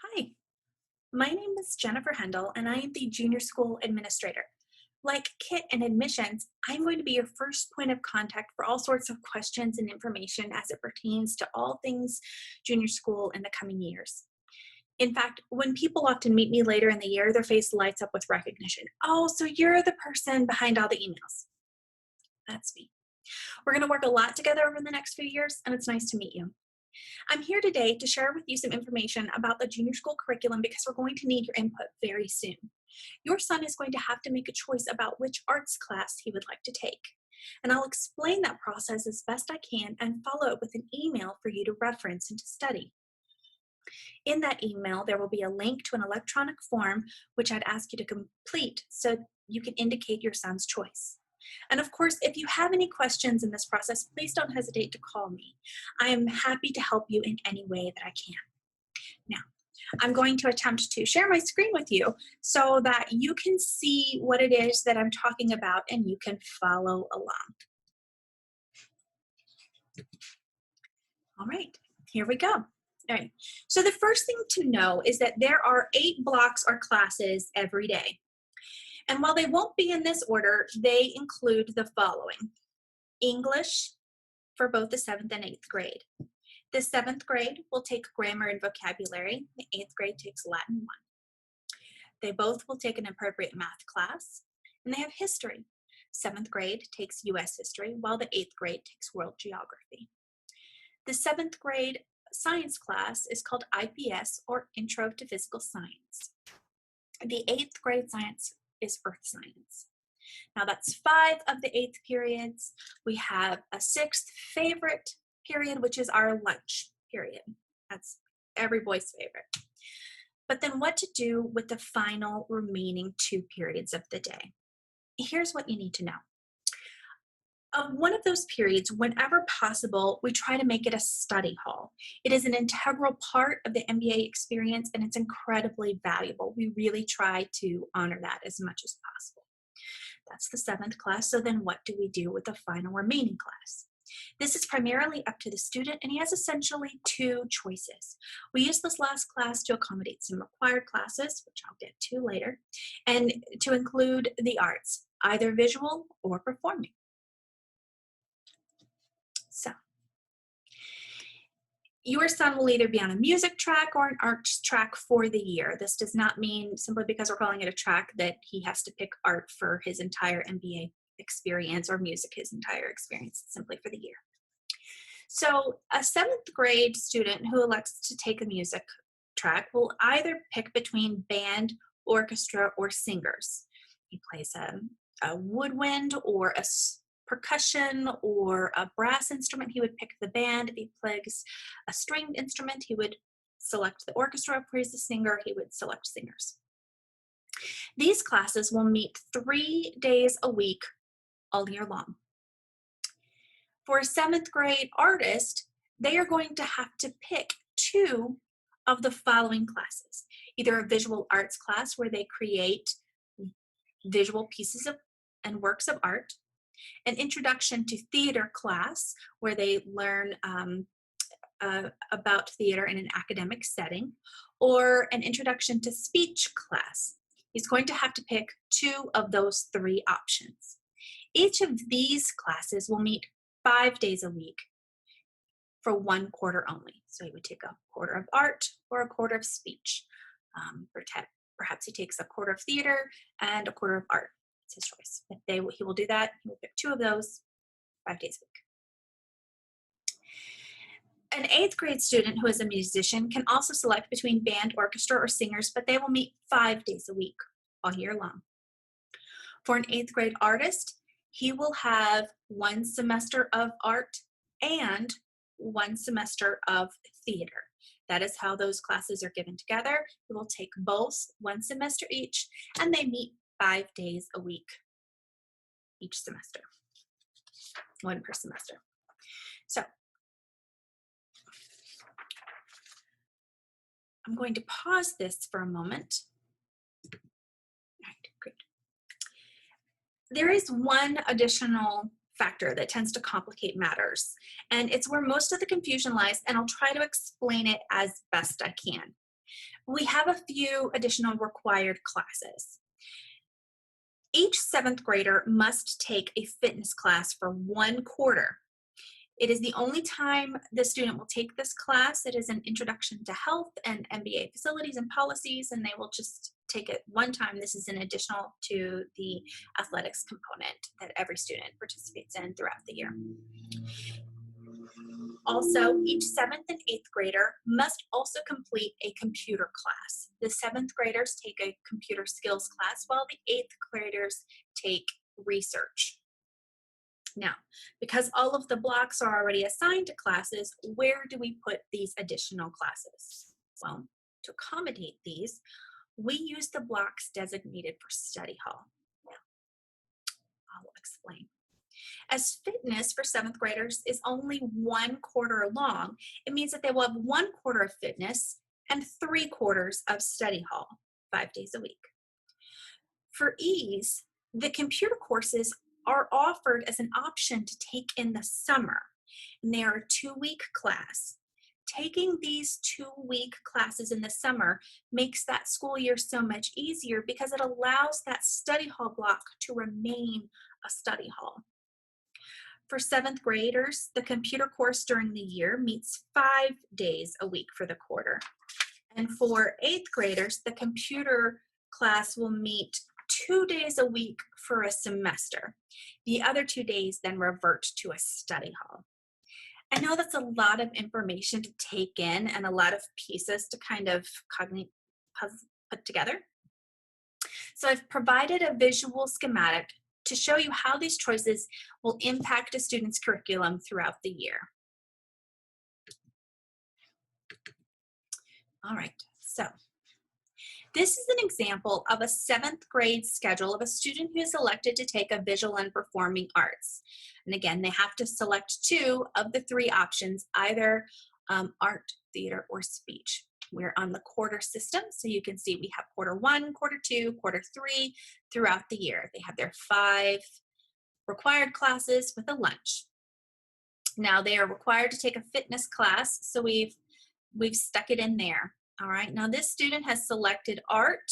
Hi, my name is Jennifer Hendel, and I am the Junior School Administrator. Like Kit and admissions, I'm going to be your first point of contact for all sorts of questions and information as it pertains to all things junior school in the coming years. In fact, when people often meet me later in the year, their face lights up with recognition. Oh, so you're the person behind all the emails. That's me. We're going to work a lot together over the next few years, and it's nice to meet you. I'm here today to share with you some information about the junior school curriculum because we're going to need your input very soon. Your son is going to have to make a choice about which arts class he would like to take. And I'll explain that process as best I can and follow it with an email for you to reference and to study. In that email, there will be a link to an electronic form which I'd ask you to complete so you can indicate your son's choice. And of course, if you have any questions in this process, please don't hesitate to call me. I am happy to help you in any way that I can. Now, I'm going to attempt to share my screen with you so that you can see what it is that I'm talking about and you can follow along. All right, here we go. All right, so the first thing to know is that there are 8 blocks or classes every day. And while they won't be in this order, they include the following: English for both the 7th and 8th grade. The 7th grade will take grammar and vocabulary. The 8th grade takes Latin 1. They both will take an appropriate math class, and they have history. 7th grade takes U.S. history, while the 8th grade takes world geography. The 7th grade science class is called IPS, or Intro to Physical Science. The 8th grade science is earth science. Now that's 5 of the 8th periods. We have a 6th favorite period, which is our lunch period. That's every boy's favorite. But then what to do with the final remaining 2 periods of the day? Here's what you need to know. One of those periods, whenever possible, we try to make it a study hall. It is an integral part of the MBA experience, and it's incredibly valuable. We really try to honor that as much as possible. That's the 7th class. So then what do we do with the final remaining class? This is primarily up to the student, and he has essentially 2 choices. We use this last class to accommodate some required classes, which I'll get to later, and to include the arts, either visual or performing. So, your son will either be on a music track or an arts track for the year. This does not mean, simply because we're calling it a track, that he has to pick art for his entire MBA experience or music his entire experience. It's simply for the year. So a 7th grade student who elects to take a music track will either pick between band, orchestra, or singers. He plays a woodwind or a percussion or a brass instrument, he would pick the band. If he plays a stringed instrument, he would select the orchestra. If he's a singer, he would select singers. These classes will meet 3 days a week all year long. For a 7th grade artist, they are going to have to pick 2 of the following classes: either a visual arts class where they create visual pieces of and works of art, an introduction to theater class where they learn about theater in an academic setting, or an introduction to speech class. He's going to have to pick 2 of those 3 options. Each of these classes will meet 5 days a week for 1 quarter only. So he would take a quarter of art or a quarter of speech. Perhaps he takes a quarter of theater and a quarter of art. It's his choice. If he will do that, he will pick 2 of those 5 days a week. An 8th grade student who is a musician can also select between band, orchestra, or singers, but they will meet 5 days a week all year long. For an 8th grade artist, he will have 1 semester of art and 1 semester of theater. That is how those classes are given together. He will take both 1 semester each, and they meet 5 days a week each semester, 1 per semester. So I'm going to pause this for a moment. All right, great. There is one additional factor that tends to complicate matters, and it's where most of the confusion lies, and I'll try to explain it as best I can. We have a few additional required classes. Each 7th grader must take a fitness class for 1 quarter. It is the only time the student will take this class. It is an introduction to health and MBA facilities and policies, and they will just take it one time. This is an additional to the athletics component that every student participates in throughout the year. Also, each 7th and 8th grader must also complete a computer class. The 7th graders take a computer skills class while the 8th graders take research. Now, because all of the blocks are already assigned to classes, where do we put these additional classes? Well, to accommodate these, we use the blocks designated for study hall. Now, I'll explain. As fitness for 7th graders is only 1 quarter long, it means that they will have 1 quarter of fitness and 3 quarters of study hall, 5 days a week. For ease, the computer courses are offered as an option to take in the summer, and they are a 2-week class. Taking these 2-week classes in the summer makes that school year so much easier because it allows that study hall block to remain a study hall. For 7th graders, the computer course during the year meets 5 days a week for the quarter. And for 8th graders, the computer class will meet 2 days a week for a semester. The other 2 days then revert to a study hall. I know that's a lot of information to take in and a lot of pieces to kind of put together. So I've provided a visual schematic to show you how these choices will impact a student's curriculum throughout the year. All right, so this is an example of a 7th grade schedule of a student who is elected to take a visual and performing arts. And again, they have to select 2 of the 3 options, either art, theater, or speech. We're on the quarter system, so you can see we have quarter 1, quarter 2, quarter 3 throughout the year. They have their 5 required classes with a lunch. Now they are required to take a fitness class, so we've stuck it in there. All right, now this student has selected art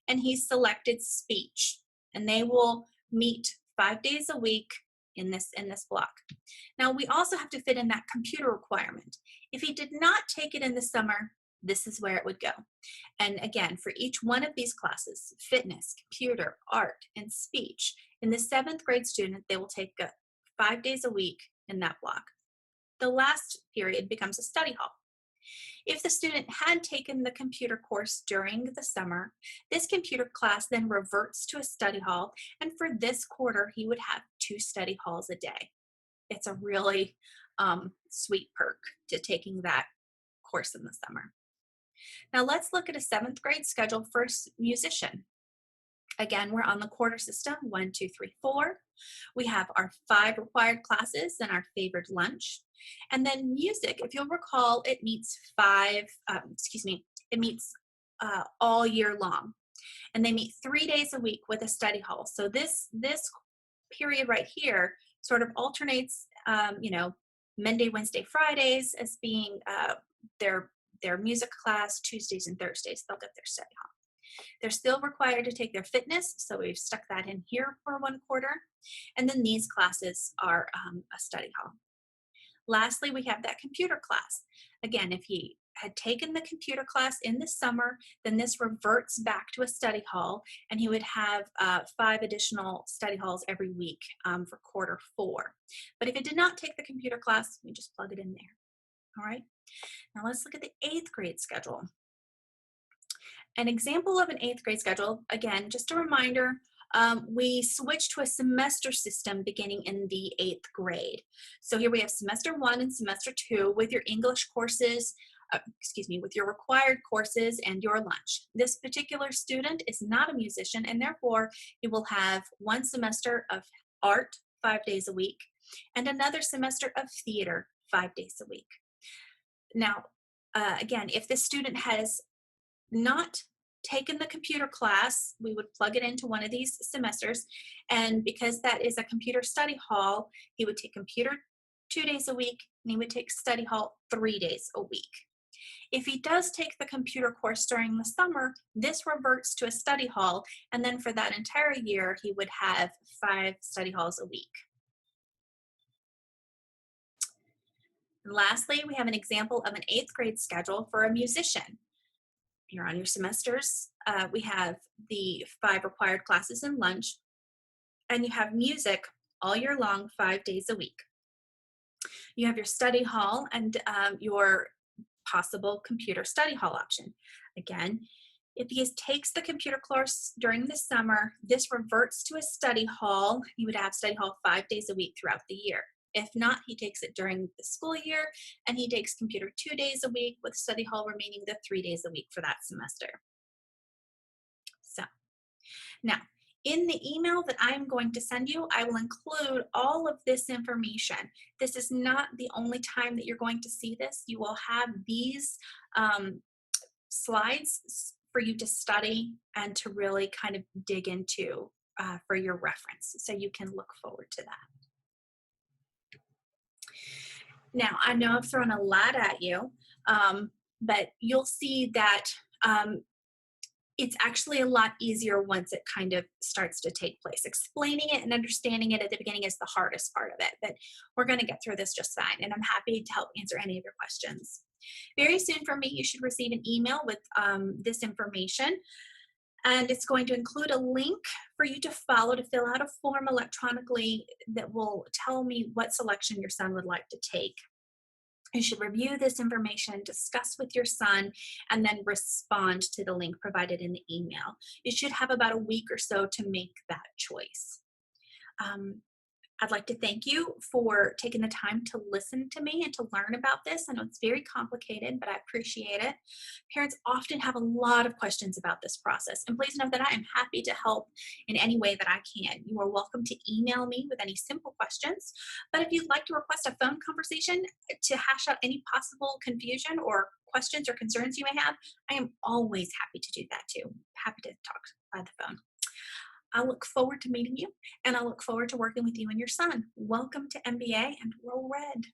and he's selected speech, and they will meet 5 days a week in this block. Now we also have to fit in that computer requirement. If he did not take it in the summer, this is where it would go. And again, for each one of these classes, fitness, computer, art, and speech, in the 7th grade student, they will take 5 days a week in that block. The last period becomes a study hall. If the student had taken the computer course during the summer, this computer class then reverts to a study hall, and for this quarter, he would have 2 study halls a day. It's a really sweet perk to taking that course in the summer. Now let's look at a 7th grade schedule for a musician. Again, we're on the quarter system, 1, 2, 3, 4. We have our 5 required classes and our favored lunch. And then music, if you'll recall, it meets all year long. And they meet 3 days a week with a study hall. So this period right here sort of alternates, Monday, Wednesday, Fridays as being their music class, Tuesdays and Thursdays, they'll get their study hall. They're still required to take their fitness, so we've stuck that in here for 1 quarter. And then these classes are a study hall. Lastly, we have that computer class. Again, if he had taken the computer class in the summer, then this reverts back to a study hall, and he would have 5 additional study halls every week for quarter 4. But if he did not take the computer class, we just plug it in there. All right, now let's look at the 8th grade schedule. An example of an 8th grade schedule, again, just a reminder, we switched to a semester system beginning in the 8th grade. So here we have semester 1 and semester 2 with your English courses, with your required courses and your lunch. This particular student is not a musician, and therefore he will have 1 semester of art 5 days a week and another semester of theater 5 days a week. Now, again, if the student has not taken the computer class, we would plug it into one of these semesters, and because that is a computer study hall, he would take computer 2 days a week and he would take study hall 3 days a week. If he does take the computer course during the summer, this reverts to a study hall, and then for that entire year, he would have 5 study halls a week. And lastly, we have an example of an 8th grade schedule for a musician. Here on your semesters, we have the 5 required classes and lunch, and you have music all year long, 5 days a week. You have your study hall and your possible computer study hall option. Again, if he takes the computer course during the summer, this reverts to a study hall. You would have study hall 5 days a week throughout the year. If not, he takes it during the school year, and he takes computer 2 days a week, with study hall remaining the 3 days a week for that semester. So now, in the email that I'm going to send you, I will include all of this information. This is not the only time that you're going to see this. You will have these slides for you to study and to really kind of dig into for your reference. So you can look forward to that. Now, I know I've thrown a lot at you, but you'll see that it's actually a lot easier once it kind of starts to take place. Explaining it and understanding it at the beginning is the hardest part of it, but we're going to get through this just fine, and I'm happy to help answer any of your questions. Very soon from me, you should receive an email with this information, and it's going to include a link for you to follow to fill out a form electronically that will tell me what selection your son would like to take. You should review this information, discuss with your son, and then respond to the link provided in the email. You should have about a week or so to make that choice. I'd like to thank you for taking the time to listen to me and to learn about this. I know it's very complicated, but I appreciate it. Parents often have a lot of questions about this process, and please know that I am happy to help in any way that I can. You are welcome to email me with any simple questions, but if you'd like to request a phone conversation to hash out any possible confusion or questions or concerns you may have, I am always happy to do that too. Happy to talk by the phone. I look forward to meeting you, and I look forward to working with you and your son. Welcome to MBA, and Roll Red.